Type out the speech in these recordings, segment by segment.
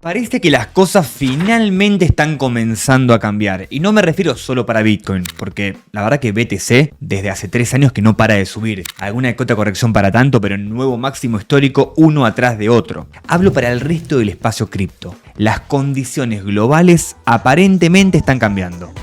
Parece que las cosas finalmente están comenzando a cambiar. Y no me refiero solo para Bitcoin, porque la verdad que BTC desde hace 3 años que no para de subir. Alguna que otra corrección para tanto, pero en nuevo máximo histórico uno atrás de otro. Hablo para el resto del espacio cripto. Las condiciones globales aparentemente están cambiando.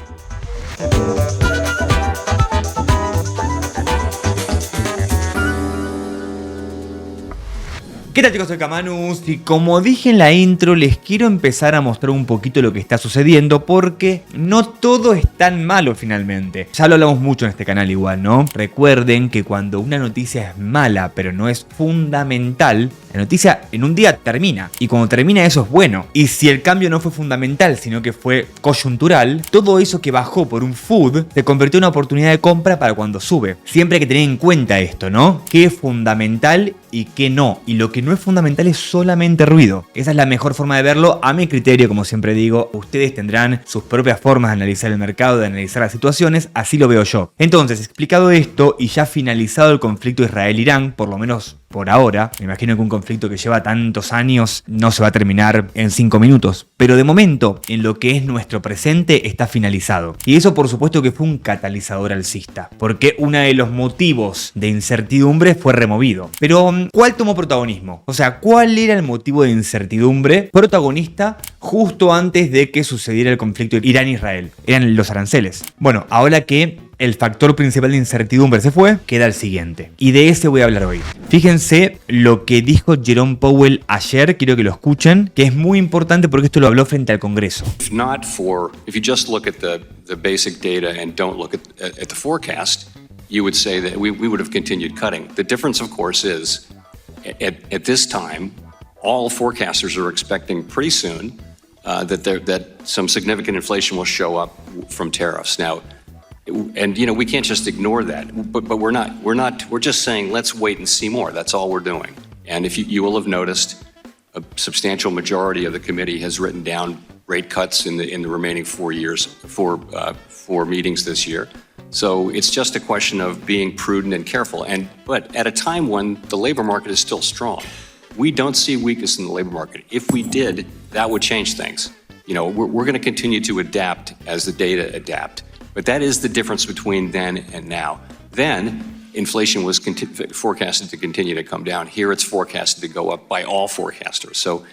¿Qué tal, chicos? Soy Kamanus y como dije en la intro, les quiero empezar a mostrar un poquito lo que está sucediendo porque no todo es tan malo finalmente. Ya lo hablamos mucho en este canal igual, ¿no? Recuerden que cuando una noticia es mala pero no es fundamental, la noticia en un día termina y cuando termina eso es bueno. Y si el cambio no fue fundamental sino que fue coyuntural, todo eso que bajó por un FUD se convirtió en una oportunidad de compra para cuando sube. Siempre hay que tener en cuenta esto, ¿no? ¿Qué es fundamental y qué no? Y lo que no es fundamental es solamente ruido. Esa es la mejor forma de verlo a mi criterio, como siempre digo. Ustedes tendrán sus propias formas de analizar el mercado, de analizar las situaciones, así lo veo yo. Entonces, explicado esto y ya finalizado el conflicto Israel-Irán, por lo menos por ahora, me imagino que un conflicto que lleva tantos años no se va a terminar en 5 minutos, pero de momento, en lo que es nuestro presente, está finalizado. Y eso por supuesto que fue un catalizador alcista, porque uno de los motivos de incertidumbre fue removido. Pero, ¿cuál tomó protagonismo? O sea, ¿cuál era el motivo de incertidumbre protagonista justo antes de que sucediera el conflicto Irán-Israel? Eran los aranceles. Bueno, ahora que el factor principal de incertidumbre se fue, queda el siguiente. Y de ese voy a hablar hoy. Fíjense lo que dijo Jerome Powell ayer, quiero que lo escuchen, que es muy importante porque esto lo habló frente al Congreso. If you just look at the basic data and don't look at the forecast, you would say that we would have continued cutting. The difference, of course, is at this time, all forecasters are expecting pretty soon that some significant inflation will show up from tariffs. Now, and we can't just ignore that, but we're just saying let's wait and see more. That's all we're doing. And if you will have noticed, a substantial majority of the committee has written down rate cuts in the remaining 4 years, four meetings this year. So it's just a question of being prudent and careful. But at a time when the labor market is still strong, we don't see weakness in the labor market. If we did, that would change things. We're going to continue to adapt as the data adapt. But that is the difference between then and now. Then, inflation was forecasted to continue to come down. Here, it's forecasted to go up by all forecasters. So,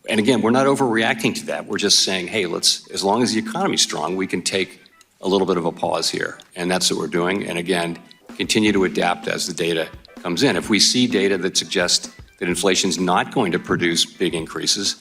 and again, we're not overreacting to that. We're just saying, hey, as long as the economy's strong, we can take a little bit of a pause here. And that's what we're doing. And again, continue to adapt as the data comes in. If we see data that suggests that inflation's not going to produce big increases,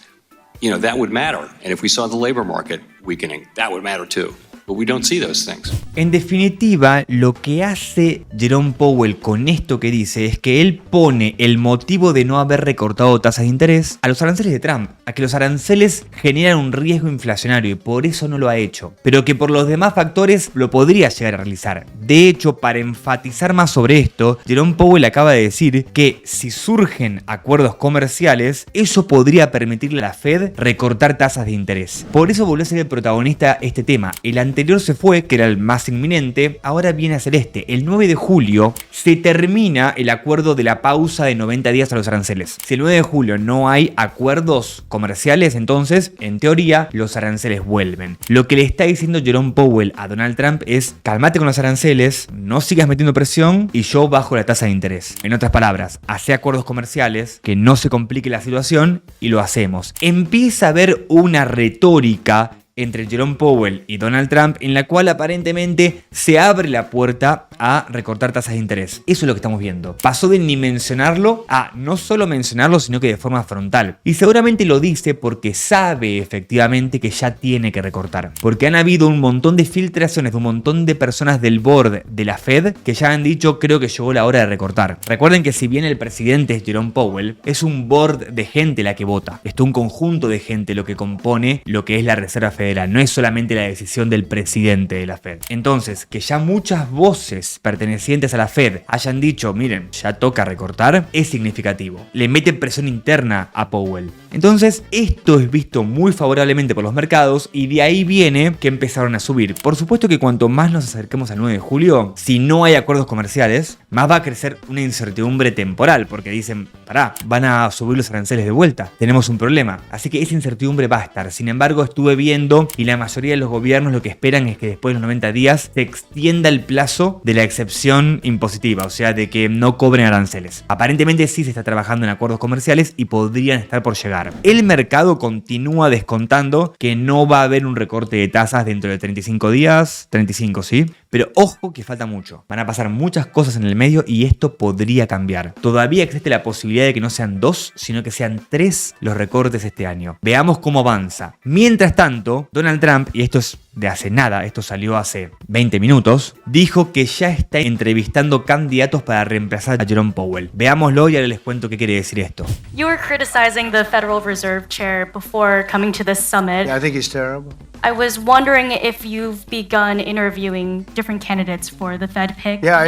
that would matter. And if we saw the labor market weakening, that would matter too. But we don't see those things. En definitiva, lo que hace Jerome Powell con esto que dice es que él pone el motivo de no haber recortado tasas de interés a los aranceles de Trump, a que los aranceles generan un riesgo inflacionario y por eso no lo ha hecho, pero que por los demás factores lo podría llegar a realizar. De hecho, para enfatizar más sobre esto, Jerome Powell acaba de decir que si surgen acuerdos comerciales, eso podría permitirle a la Fed recortar tasas de interés. Por eso volvió a ser el protagonista este tema. El anterior se fue, que era el más inminente, ahora viene a ser este. El 9 de julio se termina el acuerdo de la pausa de 90 días a los aranceles. Si el 9 de julio no hay acuerdos comerciales, entonces, en teoría, los aranceles vuelven. Lo que le está diciendo Jerome Powell a Donald Trump es: cálmate con los aranceles, no sigas metiendo presión y yo bajo la tasa de interés. En otras palabras, hace acuerdos comerciales, que no se complique la situación y lo hacemos. Empieza a haber una retórica entre Jerome Powell y Donald Trump en la cual aparentemente se abre la puerta a recortar tasas de interés. Eso es lo que estamos viendo. Pasó de ni mencionarlo a no solo mencionarlo, sino que de forma frontal. Y seguramente lo dice porque sabe efectivamente que ya tiene que recortar. Porque han habido un montón de filtraciones de un montón de personas del board de la Fed que ya han dicho: creo que llegó la hora de recortar. Recuerden que si bien el presidente es Jerome Powell, es un board de gente la que vota. Es un conjunto de gente lo que compone lo que es la Reserva Federal Federal, no es solamente la decisión del presidente de la Fed. Entonces, que ya muchas voces pertenecientes a la Fed hayan dicho, miren, ya toca recortar, es significativo. Le meten presión interna a Powell. Entonces, esto es visto muy favorablemente por los mercados y de ahí viene que empezaron a subir. Por supuesto que cuanto más nos acerquemos al 9 de julio, si no hay acuerdos comerciales, más va a crecer una incertidumbre temporal, porque dicen, pará, van a subir los aranceles de vuelta, tenemos un problema. Así que esa incertidumbre va a estar. Sin embargo, estuve viendo y la mayoría de los gobiernos lo que esperan es que después de los 90 días se extienda el plazo de la excepción impositiva, o sea, de que no cobren aranceles. Aparentemente sí se está trabajando en acuerdos comerciales y podrían estar por llegar. El mercado continúa descontando que no va a haber un recorte de tasas dentro de 35 días, 35 sí, pero ojo que falta mucho. Van a pasar muchas cosas en el medio y esto podría cambiar. Todavía existe la posibilidad de que no sean 2, sino que sean 3 los recortes este año. Veamos cómo avanza. Mientras tanto, Donald Trump, y esto es de hace nada, esto salió hace 20 minutos, dijo que ya está entrevistando candidatos para reemplazar a Jerome Powell. Veámoslo y ahora les cuento qué quiere decir esto. You were criticizing the Federal Reserve Chair before coming to this summit. I think he's terrible. I was wondering if you've begun interviewing different candidates for the Fed pick. Yeah,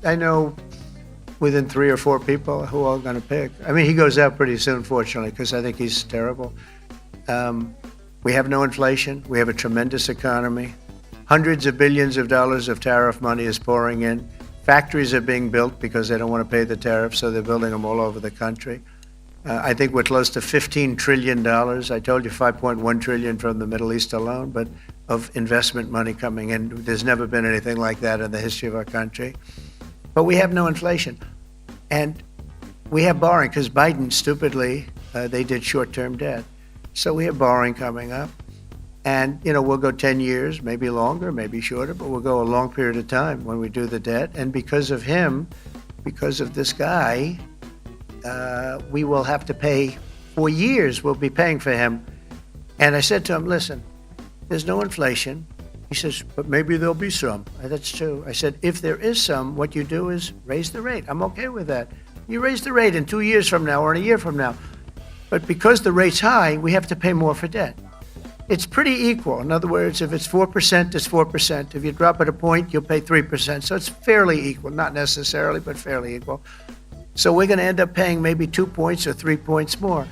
I know within 3 or 4 people who I'm going to pick. I mean, he goes out pretty soon, fortunately, because I think he's terrible. We have no inflation. We have a tremendous economy. Hundreds of billions of dollars of tariff money is pouring in. Factories are being built because they don't want to pay the tariffs, so they're building them all over the country. I think we're close to $15 trillion. I told you 5.1 trillion from the Middle East alone, but of investment money coming in. There's never been anything like that in the history of our country. But we have no inflation. And we have borrowing because Biden, stupidly, they did short-term debt. So we have borrowing coming up. And, you know, we'll go 10 years, maybe longer, maybe shorter, but we'll go a long period of time when we do the debt. And because of him, because of this guy, we will have to pay for years. We'll be paying for him. And I said to him, listen, there's no inflation. He says, but maybe there'll be some. That's true. I said, if there is some, what you do is raise the rate. I'm okay with that. You raise the rate in 2 years from now or in a year from now. But because the rate's high, we have to pay more for debt. It's pretty equal. In other words, if it's 4%, it's 4%. If you drop it a point, you'll pay 3%. So it's fairly equal. Not necessarily, but fairly equal. So we're going to end up paying maybe 2 points or 3 points more.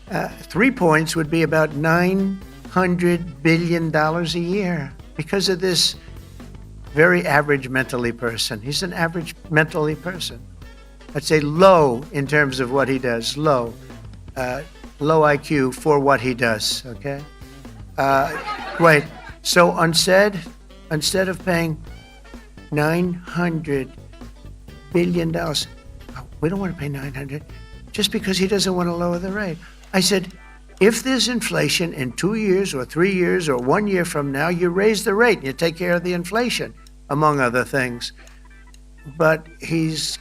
3 points would be about $900 billion a year because of this very average mentally person. He's an average mentally person. I'd say low in terms of what he does, low. Low IQ for what he does, okay? Right. So instead of paying $900 billion, we don't want to pay 900 just because he doesn't want to lower the rate. I said, if there's inflation in 2 years or 3 years or 1 year from now, you raise the rate and you take care of the inflation, among other things. But he's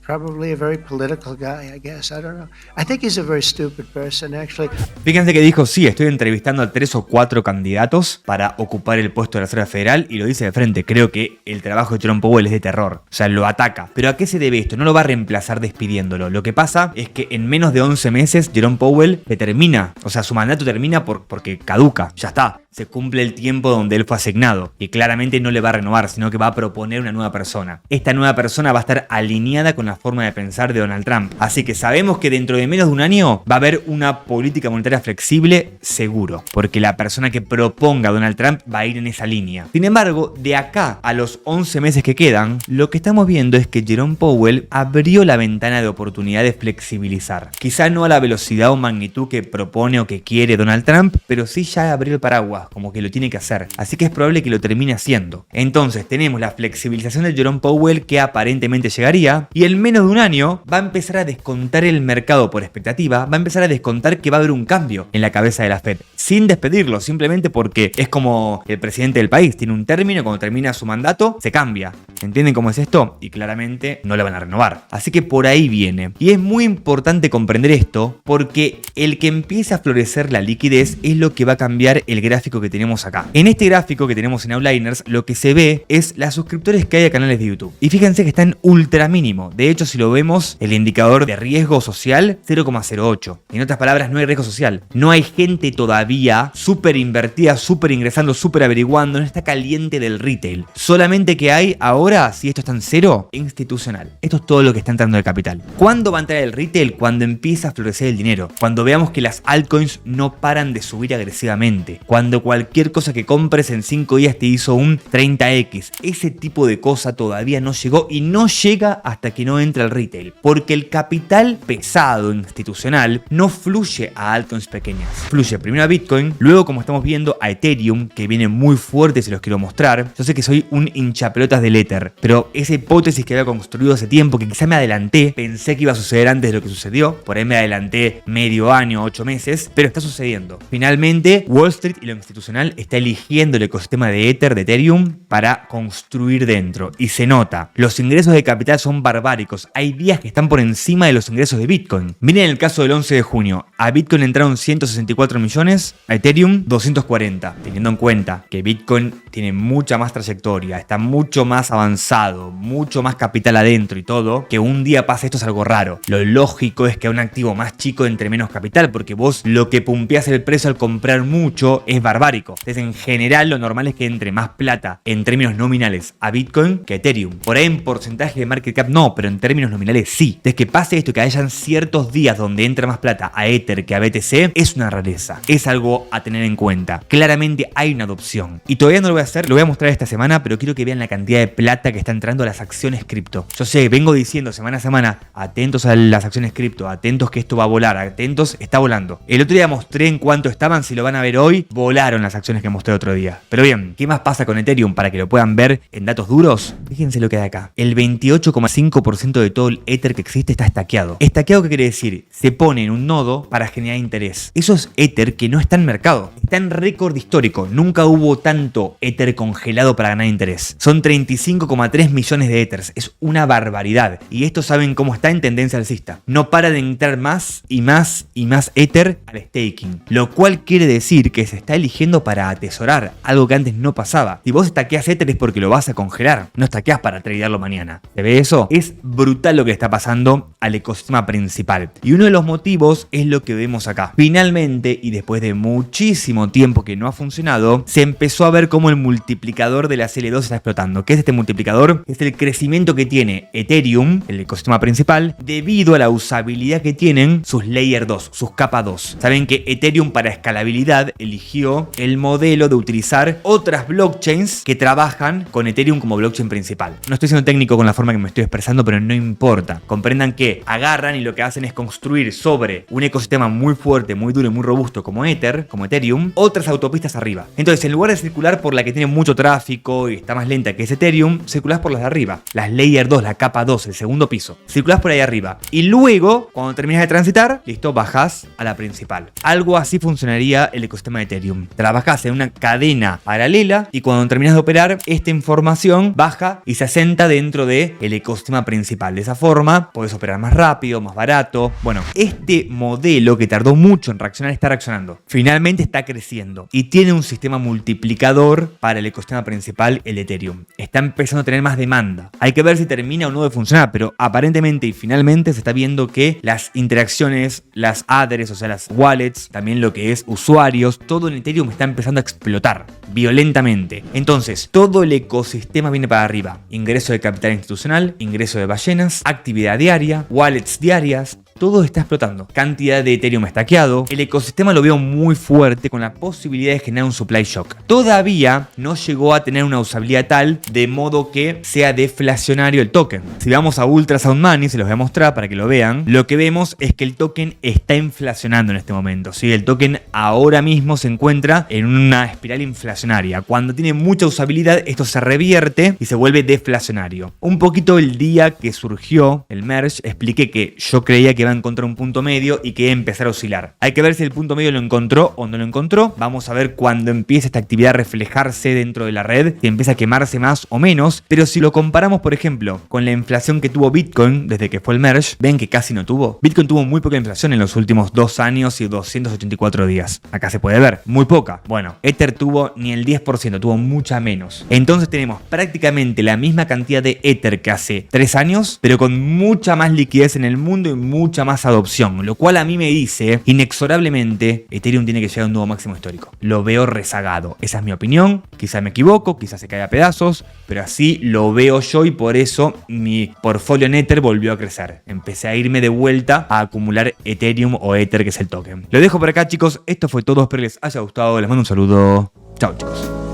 probably a very political guy, I guess. I don't know. I think he's a very stupid person, actually. Fíjense que dijo, sí, estoy entrevistando a 3 o 4 candidatos para ocupar el puesto de la Reserva Federal y lo dice de frente. Creo que el trabajo de Jerome Powell es de terror. O sea, lo ataca. ¿Pero a qué se debe esto? No lo va a reemplazar despidiéndolo. Lo que pasa es que en menos de 11 meses Jerome Powell le termina. O sea, su mandato termina porque caduca. Ya está. Se cumple el tiempo donde él fue asignado. Y claramente no le va a renovar, sino que va a proponer una nueva persona. Esta nueva persona va a estar alineada con la forma de pensar de Donald Trump. Así que sabemos que dentro de menos de un año va a haber una política monetaria flexible seguro. Porque la persona que proponga Donald Trump va a ir en esa línea. Sin embargo, de acá a los 11 meses que quedan, lo que estamos viendo es que Jerome Powell abrió la ventana de oportunidad de flexibilizar. Quizá no a la velocidad o magnitud que propone o que quiere Donald Trump, pero sí ya abrió el paraguas, como que lo tiene que hacer. Así que es probable que lo termine haciendo. Entonces tenemos la flexibilización de Jerome Powell que aparentemente llegaría y en menos de un año va a empezar a descontar el mercado por expectativa, va a empezar a descontar que va a haber un cambio en la cabeza de la Fed, sin despedirlo, simplemente porque es como el presidente del país, tiene un término, cuando termina su mandato, se cambia. ¿Entienden cómo es esto? Y claramente no le van a renovar. Así que por ahí viene. Y es muy importante comprender esto porque el que empiece a florecer la liquidez es lo que va a cambiar el gráfico gráfico que tenemos acá. En este gráfico que tenemos en Outliners, lo que se ve es las suscriptores que hay a canales de YouTube. Y fíjense que está en ultra mínimo. De hecho, si lo vemos, el indicador de riesgo social, 0,08. En otras palabras, no hay riesgo social. No hay gente todavía súper invertida, súper ingresando, súper averiguando. No está caliente del retail. Solamente que hay ahora, si esto está en cero, institucional. Esto es todo lo que está entrando de capital. ¿Cuándo va a entrar el retail? Cuando empieza a florecer el dinero. Cuando veamos que las altcoins no paran de subir agresivamente. Cuando cualquier cosa que compres en 5 días te hizo un 30x. Ese tipo de cosa todavía no llegó y no llega hasta que no entra el retail. Porque el capital pesado institucional no fluye a altcoins pequeñas. Fluye primero a Bitcoin, luego, como estamos viendo, a Ethereum, que viene muy fuerte, se los quiero mostrar. Yo sé que soy un hinchapelotas del Ether, pero esa hipótesis que había construido hace tiempo, que quizá me adelanté, pensé que iba a suceder antes de lo que sucedió, por ahí me adelanté medio año, 8 meses, pero está sucediendo. Finalmente, Wall Street y lo institucional está eligiendo el ecosistema de Ether, de Ethereum, para construir dentro. Y se nota, los ingresos de capital son barbáricos. Hay días que están por encima de los ingresos de Bitcoin. Miren el caso del 11 de junio. A Bitcoin entraron 164 millones, a Ethereum 240. Teniendo en cuenta que Bitcoin tiene mucha más trayectoria, está mucho más avanzado, mucho más capital adentro y todo, que un día pase esto es algo raro. Lo lógico es que a un activo más chico entre menos capital, porque vos lo que pumpeás el precio al comprar mucho es barbárico. Entonces, en general, lo normal es que entre más plata en términos nominales a Bitcoin que a Ethereum. Por ahí en porcentaje de market cap no, pero en términos nominales sí. Entonces, que pase esto, que hayan ciertos días donde entra más plata a Ether que a BTC, es una rareza. Es algo a tener en cuenta. Claramente hay una adopción. Y todavía no lo voy a hacer, lo voy a mostrar esta semana, pero quiero que vean la cantidad de plata que está entrando a las acciones cripto. Yo sé, vengo diciendo semana a semana, atentos a las acciones cripto, atentos que esto va a volar, atentos, está volando. El otro día mostré en cuánto estaban, si lo van a ver hoy, volaron las acciones que mostré otro día. Pero bien, ¿qué más pasa con Ethereum para que lo puedan ver en datos duros? Fíjense lo que hay acá. El 28,5% de todo el Ether que existe está estaqueado. ¿Estaqueado qué quiere decir? Se pone en un nodo para generar interés. Eso es Ether que no está en mercado. Está en récord histórico. Nunca hubo tanto Ether congelado para ganar interés. Son 35,3 millones de Ethers. Es una barbaridad. Y esto saben cómo está en tendencia alcista. No para de entrar más y más y más Ether al staking. Lo cual quiere decir que se está eligiendo para atesorar. Algo que antes no pasaba. Si vos estaqueas Ether es porque lo vas a congelar. No estaqueas para tradearlo mañana. ¿Se ve eso? Es brutal lo que está pasando al ecosistema principal. Y uno de los motivos es lo que vemos acá. Finalmente, y después de muchísimo tiempo que no ha funcionado, se empezó a ver cómo el multiplicador de la L2 está explotando. ¿Qué es este multiplicador? Es el crecimiento que tiene Ethereum, el ecosistema principal, debido a la usabilidad que tienen sus Layer 2, sus capa 2. Saben que Ethereum para escalabilidad eligió el modelo de utilizar otras blockchains que trabajan con Ethereum como blockchain principal. No estoy siendo técnico con la forma que me estoy expresando, pero no importa. Comprendan que agarran y lo que hacen es construir sobre un ecosistema muy fuerte, muy duro y muy robusto como Ether, como Ethereum, otras autopistas arriba. Entonces, en lugar de circular por la que tiene mucho tráfico y está más lenta que es Ethereum, circulás por las de arriba. Las Layer 2, la capa 2, el segundo piso. Circulás por ahí arriba. Y luego, cuando terminas de transitar, listo, bajás a la principal. Algo así funcionaría el ecosistema de Ethereum. Trabajás en una cadena paralela y cuando terminas de operar, esta información baja y se asenta dentro del ecosistema principal. De esa forma, podés operar más rápido, más barato. Bueno, este modelo que tardó mucho en reaccionar está reaccionando. Finalmente está creciendo y tiene un sistema multiplicador para el ecosistema principal, el Ethereum. Está empezando a tener más demanda. Hay que ver si termina o no de funcionar, pero aparentemente y finalmente se está viendo que las interacciones, las address, o sea, las wallets, también lo que es usuarios, todo en Ethereum está empezando a explotar violentamente. Entonces, todo el ecosistema viene para arriba. Ingreso de capital institucional, ingreso de ballenas, actividad diaria, wallets diarias. Todo está explotando. Cantidad de Ethereum estaqueado. El ecosistema lo veo muy fuerte con la posibilidad de generar un supply shock. Todavía no llegó a tener una usabilidad tal de modo que sea deflacionario el token. Si vamos a Ultrasound Money, se los voy a mostrar para que lo vean. Lo que vemos es que el token está inflacionando en este momento. ¿Sí? El token ahora mismo se encuentra en una espiral inflacionaria. Cuando tiene mucha usabilidad, esto se revierte y se vuelve deflacionario. Un poquito el día que surgió el merge, expliqué que yo creía que va a encontrar un punto medio y que va a empezar a oscilar. Hay que ver si el punto medio lo encontró o no lo encontró. Vamos a ver cuando empieza esta actividad a reflejarse dentro de la red, si empieza a quemarse más o menos. Pero si lo comparamos, por ejemplo, con la inflación que tuvo Bitcoin desde que fue el merge, ven que casi no tuvo. Bitcoin tuvo muy poca inflación en los últimos 2 años y 284 días. Acá se puede ver, muy poca. Bueno, Ether tuvo ni el 10%, tuvo mucha menos. Entonces tenemos prácticamente la misma cantidad de Ether que hace 3 años, pero con mucha más liquidez en el mundo y mucha más adopción. Lo cual a mí me dice, inexorablemente, Ethereum tiene que llegar a un nuevo máximo histórico. Lo veo rezagado. Esa es mi opinión. Quizá me equivoco, quizás se cae a pedazos, pero así lo veo yo y por eso mi portfolio en Ether volvió a crecer. Empecé a irme de vuelta a acumular Ethereum o Ether, que es el token. Lo dejo por acá, chicos. Esto fue todo. Espero que les haya gustado. Les mando un saludo. Chao, chicos.